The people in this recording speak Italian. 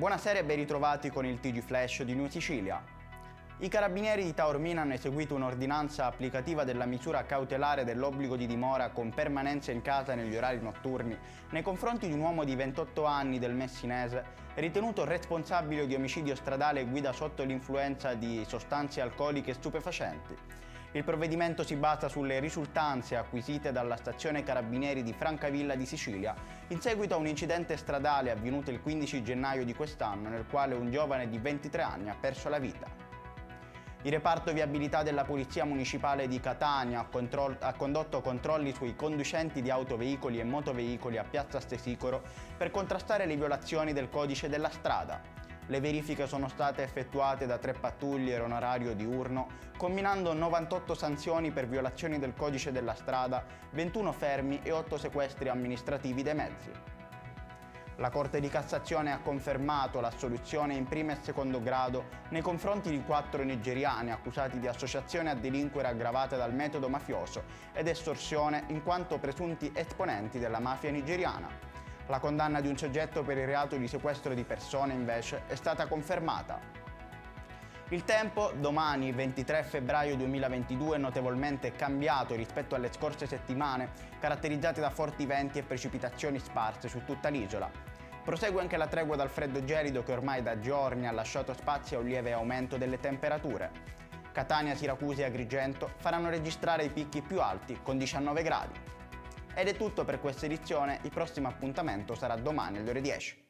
Buonasera e ben ritrovati con il TG Flash di New Sicilia. I carabinieri di Taormina hanno eseguito un'ordinanza applicativa della misura cautelare dell'obbligo di dimora con permanenza in casa negli orari notturni nei confronti di un uomo di 28 anni del Messinese ritenuto responsabile di omicidio stradale e guida sotto l'influenza di sostanze alcoliche e stupefacenti. Il provvedimento si basa sulle risultanze acquisite dalla stazione carabinieri di Francavilla di Sicilia in seguito a un incidente stradale avvenuto il 15 gennaio di quest'anno nel quale un giovane di 23 anni ha perso la vita. Il reparto viabilità della Polizia Municipale di Catania ha condotto controlli sui conducenti di autoveicoli e motoveicoli a Piazza Stesicoro per contrastare le violazioni del codice della strada. Le verifiche sono state effettuate da 3 pattuglie in orario diurno, combinando 98 sanzioni per violazioni del codice della strada, 21 fermi e 8 sequestri amministrativi dei mezzi. La Corte di Cassazione ha confermato l'assoluzione in primo e secondo grado nei confronti di 4 nigeriani accusati di associazione a delinquere aggravata dal metodo mafioso ed estorsione in quanto presunti esponenti della mafia nigeriana. La condanna di un soggetto per il reato di sequestro di persone, invece, è stata confermata. Il tempo domani, 23 febbraio 2022, è notevolmente cambiato rispetto alle scorse settimane, caratterizzate da forti venti e precipitazioni sparse su tutta l'isola. Prosegue anche la tregua dal freddo gelido che ormai da giorni ha lasciato spazio a un lieve aumento delle temperature. Catania, Siracusa e Agrigento faranno registrare i picchi più alti con 19 gradi. Ed è tutto per questa edizione, il prossimo appuntamento sarà domani alle ore 10.